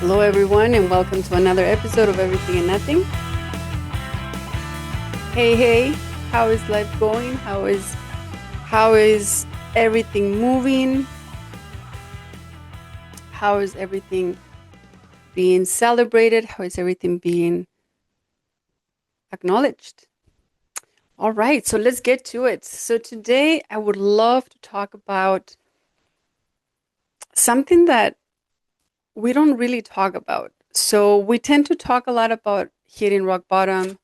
Hello, everyone, and welcome to another episode of Everything and Nothing. Hey, hey, how is life going? How is everything moving? How is everything being celebrated? How is everything being acknowledged? All right, so let's get to it. So today I would love to talk about something that we don't really talk about. So we tend to talk a lot about hitting rock bottom,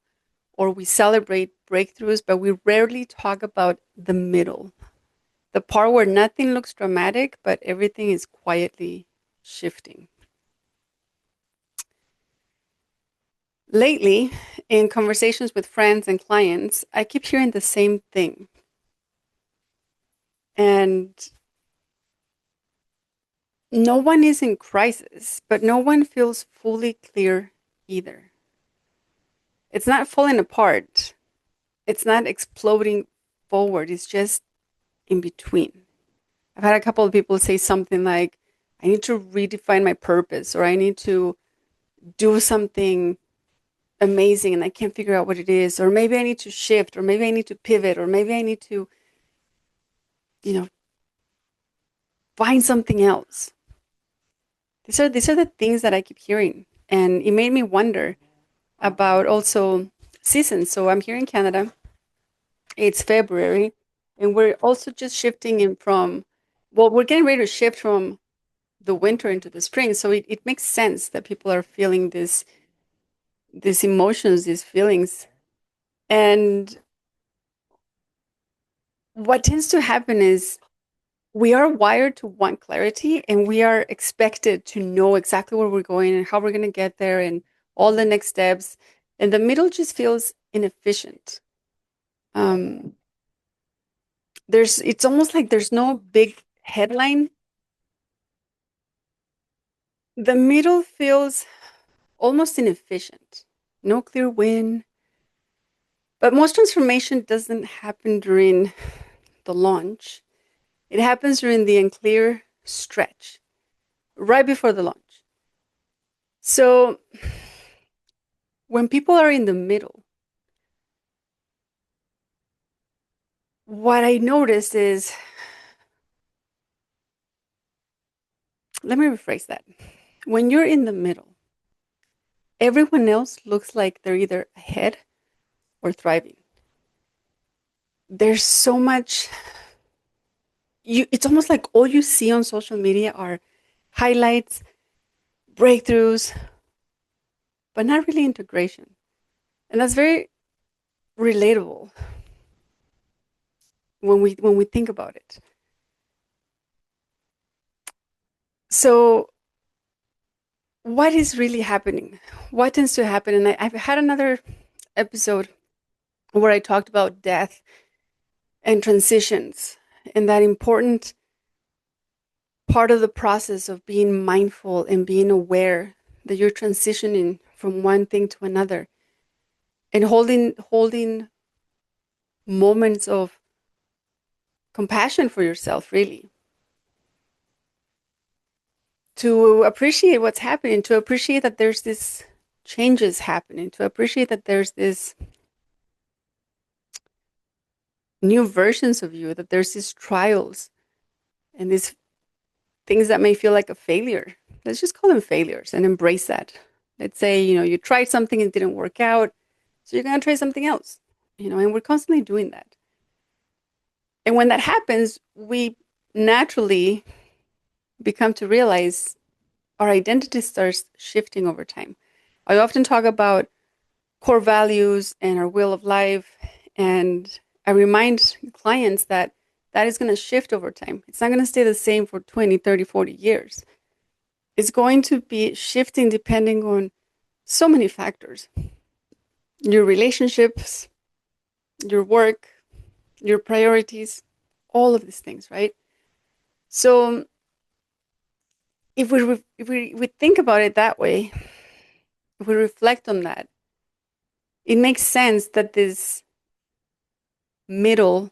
or we celebrate breakthroughs, but we rarely talk about the middle, the part where nothing looks dramatic, but everything is quietly shifting. Lately, in conversations with friends and clients, I keep hearing the same thing. And no one is in crisis, but no one feels fully clear either. It's not falling apart, it's not exploding forward, it's just in between. I've had a couple of people say something like, I need to redefine my purpose, or I need to do something amazing and I can't figure out what it is, or maybe I need to shift, or maybe I need to pivot, or maybe I need to, you know, find something else. These are the things that I keep hearing. And it made me wonder about also seasons. So I'm here in Canada. It's February, and we're also just shifting in from, well, we're getting ready to shift from the winter into the spring. So it makes sense that people are feeling these emotions, these feelings. And what tends to happen is we are wired to want clarity, and we are expected to know exactly where we're going and how we're going to get there and all the next steps. And the middle just feels inefficient. Um, it's almost like there's no big headline. The middle feels almost inefficient. No clear win. But most transformation doesn't happen during the launch. It happens during the unclear stretch, right before the launch. So when people are in the middle, what I noticed is, let me rephrase that. When you're in the middle, everyone else looks like they're either ahead or thriving. There's so much, it's almost like all you see on social media are highlights, breakthroughs, but not really integration. And that's very relatable when we think about it. So what is really happening? What tends to happen? And I've had another episode where I talked about death and transitions, and that important part of the process of being mindful and being aware that you're transitioning from one thing to another, and holding moments of compassion for yourself, really, to appreciate what's happening, to appreciate that there's this changes happening, to appreciate that there's this new versions of you, that there's these trials and these things that may feel like a failure. Let's just call them failures and embrace that. Let's say, you tried something and it didn't work out, so you're going to try something else, and we're constantly doing that. And when that happens, we naturally become to realize our identity starts shifting over time. I often talk about core values and our will of life. And I remind clients that that is going to shift over time. It's not going to stay the same for 20, 30, 40 years. It's going to be shifting depending on so many factors: your relationships, your work, your priorities, all of these things, right? So if we think about it that way, if we reflect on that, it makes sense that this middle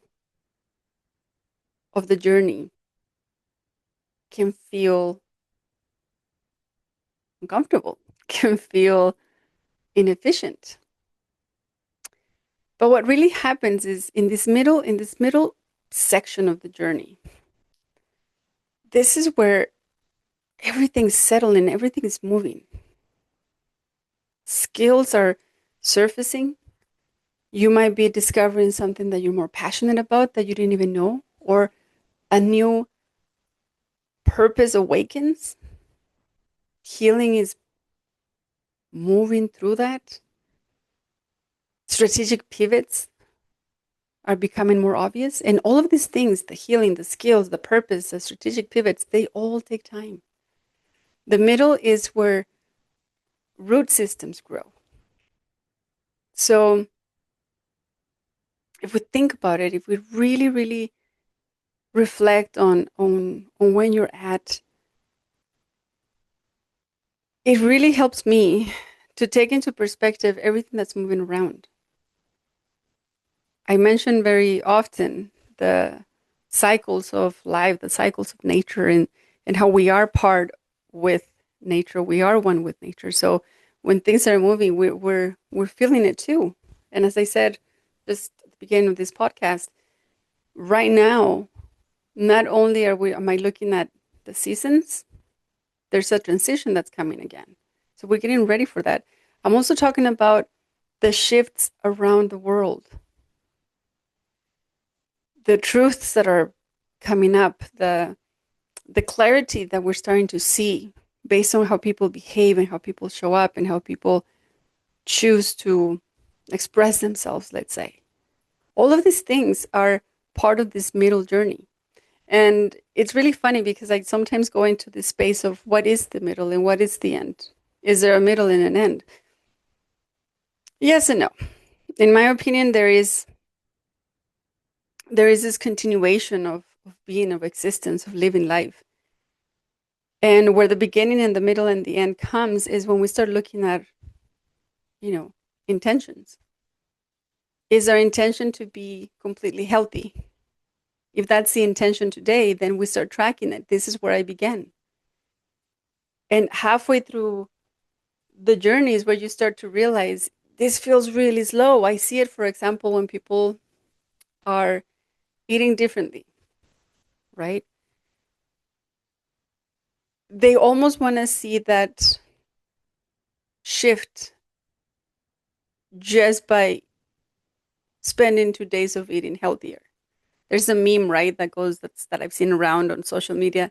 of the journey can feel uncomfortable, can feel inefficient. But what really happens is in this middle section of the journey, this is where everything's settling, everything is moving. Skills are surfacing. You might be discovering something that you're more passionate about that you didn't even know, or a new purpose awakens. Healing is moving through that. Strategic pivots are becoming more obvious. And all of these things, the healing, the skills, the purpose, the strategic pivots, they all take time. The middle is where root systems grow. So if we think about it, if we really, really reflect on when you're at, it really helps me to take into perspective everything that's moving around. I mention very often the cycles of life, the cycles of nature, and how we are part with nature. We are one with nature. So when things are moving, we're feeling it too. And as I said just at the beginning of this podcast, right now, not only am I looking at the seasons, there's a transition that's coming again. So we're getting ready for that. I'm also talking about the shifts around the world, the truths that are coming up, the clarity that we're starting to see based on how people behave and how people show up and how people choose to express themselves, let's say. All of these things are part of this middle journey. And it's really funny because I sometimes go into this space of what is the middle and what is the end? Is there a middle and an end? Yes and no. In my opinion, there is this continuation of being, of existence, of living life. And where the beginning and the middle and the end comes is when we start looking at, intentions. Is our intention to be completely healthy? If that's the intention today, then we start tracking it. This is where I began. And halfway through the journey is where you start to realize this feels really slow. I see it, for example, when people are eating differently, right? They almost want to see that shift just by spending 2 days of eating healthier. There's a meme, right, that I've seen around on social media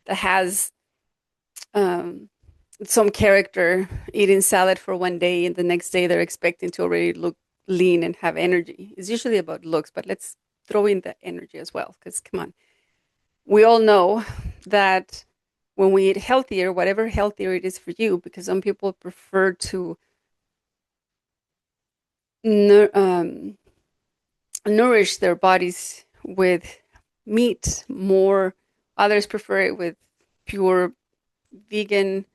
that has um, some character eating salad for one day, and the next day they're expecting to already look lean and have energy. It's usually about looks, but let's throw in the energy as well, because come on, we all know that when we eat healthier, whatever healthier it is for you, because some people prefer to nourish their bodies with meat more. Others prefer it with pure vegan.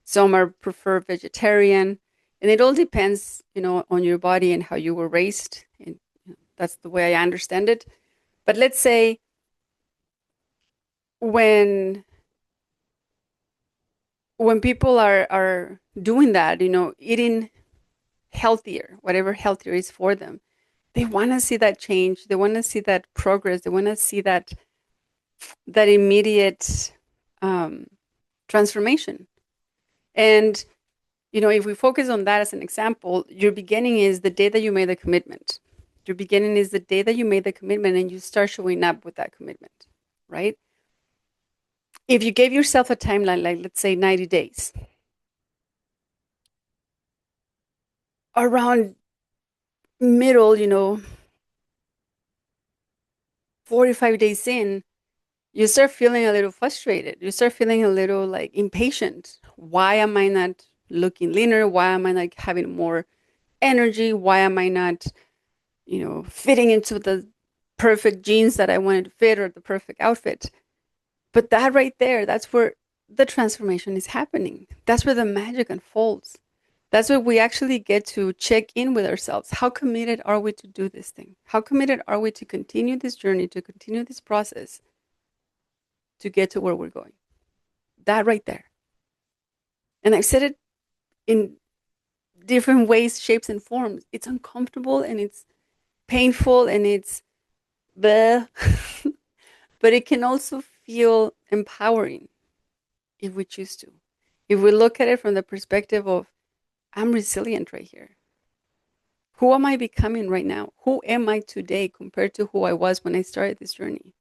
Some are prefer vegetarian, and it all depends, on your body and how you were raised. And that's the way I understand it. But let's say when people are doing that, eating healthier, whatever healthier is for them, they want to see that change. They want to see that progress. They want to see that immediate transformation. And if we focus on that as an example, your beginning is the day that you made the commitment. Your beginning is the day that you made the commitment and you start showing up with that commitment, right? If you gave yourself a timeline, like let's say 90 days, around middle, 45 days in, you start feeling a little frustrated. You start feeling a little like impatient. Why am I not looking leaner? Why am I not having more energy? Why am I not, fitting into the perfect jeans that I wanted to fit or the perfect outfit? But that right there, that's where the transformation is happening. That's where the magic unfolds. That's where we actually get to check in with ourselves. How committed are we to do this thing? How committed are we to continue this journey, to continue this process, to get to where we're going? That right there. And I've said it in different ways, shapes, and forms. It's uncomfortable and it's painful and it's bleh. But it can also feel empowering if we choose to. If we look at it from the perspective of, I'm resilient right here. Who am I becoming right now? Who am I today compared to who I was when I started this journey?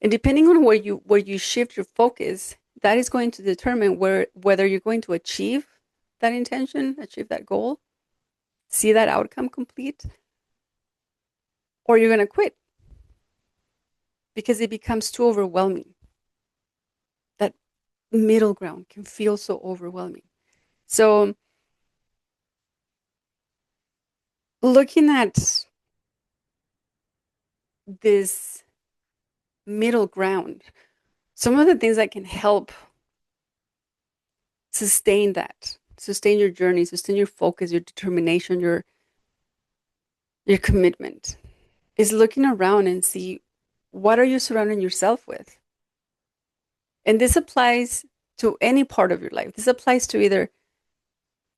And depending on where you shift your focus, that is going to determine whether you're going to achieve that intention, achieve that goal, see that outcome complete, or you're going to quit because it becomes too overwhelming. That middle ground can feel so overwhelming. So, looking at this middle ground, some of the things that can help sustain your journey, sustain your focus, your determination, your commitment, is looking around and see, what are you surrounding yourself with? And this applies to any part of your life. This applies to either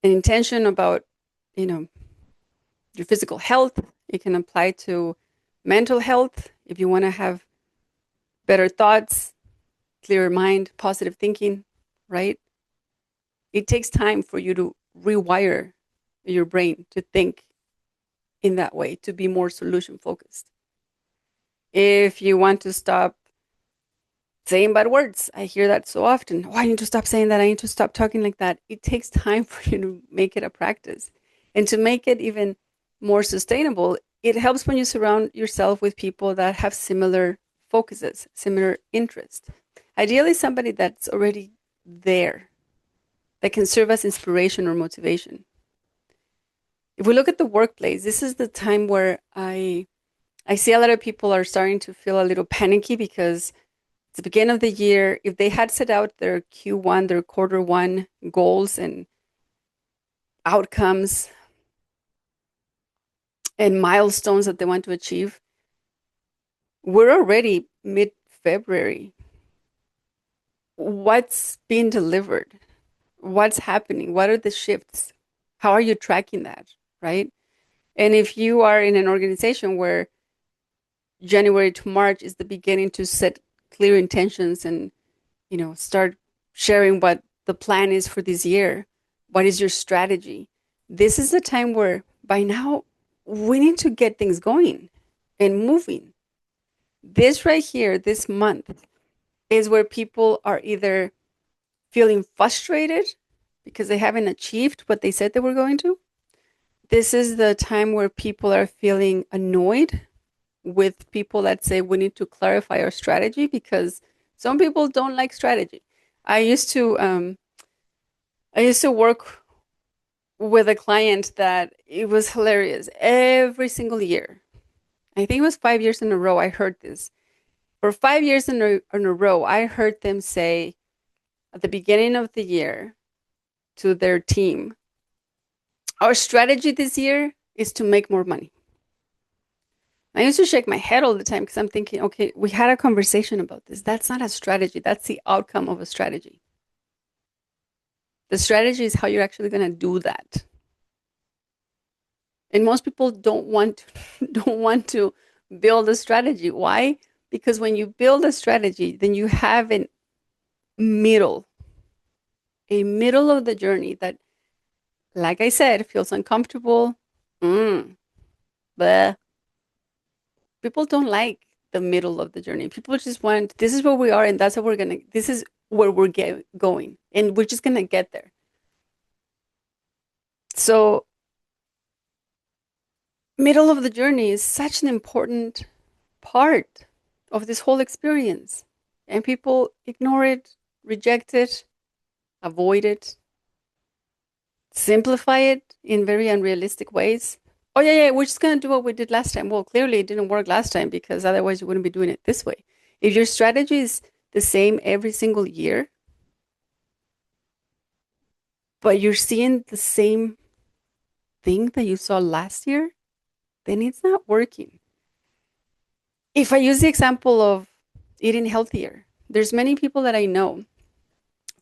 an intention about, you know, your physical health. It can apply to mental health. If you want to have better thoughts, clearer mind, positive thinking, right? It takes time for you to rewire your brain to think in that way, to be more solution focused. If you want to stop saying bad words, I hear that so often. Oh, I need to stop saying that. I need to stop talking like that. It takes time for you to make it a practice. And to make it even more sustainable, it helps when you surround yourself with people that have similar focuses, similar interests. Ideally, somebody that's already there, that can serve as inspiration or motivation. If we look at the workplace, this is the time where I see a lot of people are starting to feel a little panicky because it's the beginning of the year. If they had set out their Q1, their quarter one goals and outcomes and milestones that they want to achieve, we're already mid-February. What's being delivered? What's happening? What are the shifts? How are you tracking that, right? And if you are in an organization where January to March is the beginning to set clear intentions and, start sharing what the plan is for this year, what is your strategy? This is the time where by now we need to get things going and moving. This right here, this month, is where people are either feeling frustrated because they haven't achieved what they said they were going to. This is the time where people are feeling annoyed with people that say we need to clarify our strategy because some people don't like strategy. I used to work with a client that it was hilarious. Every single year, I think it was 5 years in a row, I heard this. For 5 years in a row, I heard them say at the beginning of the year to their team, our strategy this year is to make more money. I used to shake my head all the time because I'm thinking, okay, we had a conversation about this. That's not a strategy. That's the outcome of a strategy. The strategy is how you're actually going to do that. And most people don't want to build a strategy. Why? Because when you build a strategy, then you have a middle of the journey that, like I said, feels uncomfortable. But people don't like the middle of the journey. People just want, this is where we are, and this is where we're going, and we're just gonna get there. So, middle of the journey is such an important part of this whole experience, and people ignore it, reject it, avoid it, simplify it in very unrealistic ways. Oh, yeah, we're just going to do what we did last time. Well, clearly it didn't work last time because otherwise you wouldn't be doing it this way. If your strategy is the same every single year, but you're seeing the same thing that you saw last year, then it's not working. If I use the example of eating healthier, there's many people that I know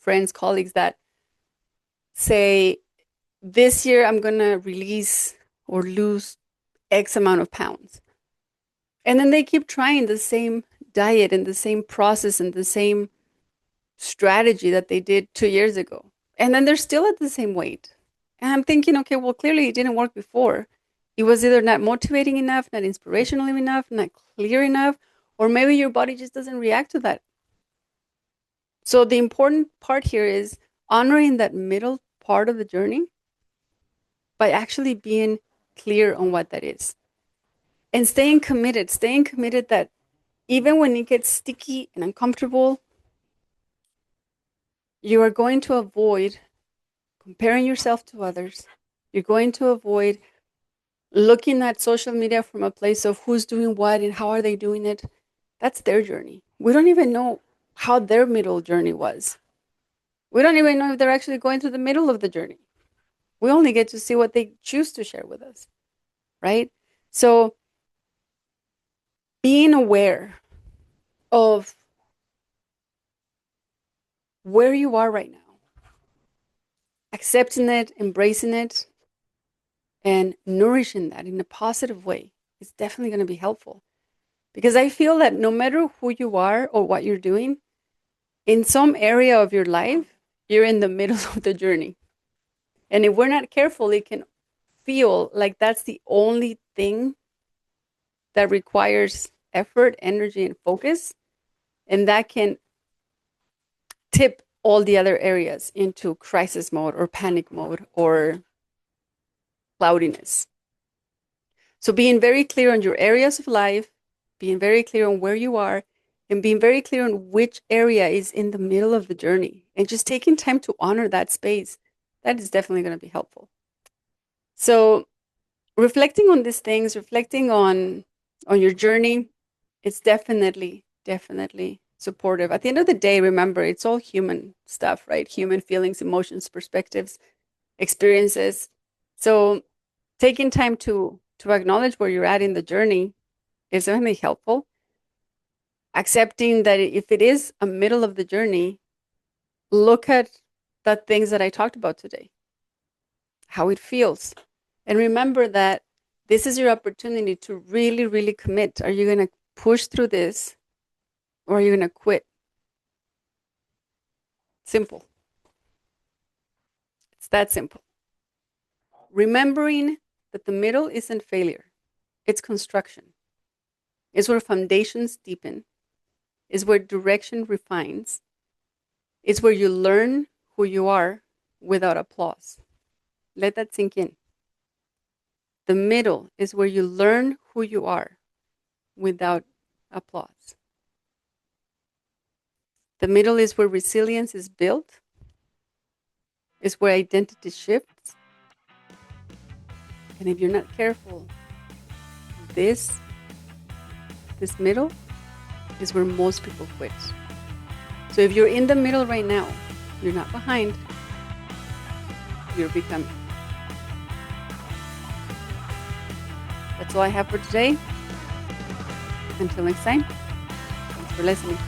friends, colleagues that say, this year I'm going to release or lose X amount of pounds. And then they keep trying the same diet and the same process and the same strategy that they did 2 years ago. And then they're still at the same weight. And I'm thinking, okay, well, clearly it didn't work before. It was either not motivating enough, not inspirational enough, not clear enough, or maybe your body just doesn't react to that. So the important part here is honoring that middle part of the journey by actually being clear on what that is. And staying committed that even when it gets sticky and uncomfortable, you are going to avoid comparing yourself to others. You're going to avoid looking at social media from a place of who's doing what and how are they doing it. That's their journey. We don't even know how their middle journey was. We don't even know if they're actually going through the middle of the journey. We only get to see what they choose to share with us, right? So being aware of where you are right now, accepting it, embracing it, and nourishing that in a positive way is definitely going to be helpful. Because I feel that no matter who you are or what you're doing, in some area of your life, you're in the middle of the journey. And if we're not careful, it can feel like that's the only thing that requires effort, energy, and focus. And that can tip all the other areas into crisis mode or panic mode or cloudiness. So being very clear on your areas of life, being very clear on where you are, and being very clear on which area is in the middle of the journey, and just taking time to honor that space, that is definitely going to be helpful. So reflecting on these things, reflecting on your journey, it's definitely supportive. At the end of the day, remember, it's all human stuff, right? Human feelings, emotions, perspectives, experiences. So taking time to acknowledge where you're at in the journey is definitely helpful. Accepting that if it is a middle of the journey, look at the things that I talked about today, how it feels. And remember that this is your opportunity to really, really commit. Are you going to push through this or are you going to quit? Simple. It's that simple. Remembering that the middle isn't failure, it's construction. It's where foundations deepen, it's where direction refines, it's where you learn who you are without applause. Let that sink in. The middle is where you learn who you are without applause. The middle is where resilience is built, is where identity shifts. And if you're not careful, this middle is where most people quit. So if you're in the middle right now, you're not behind, you're becoming. That's all I have for today. Until next time, thanks for listening.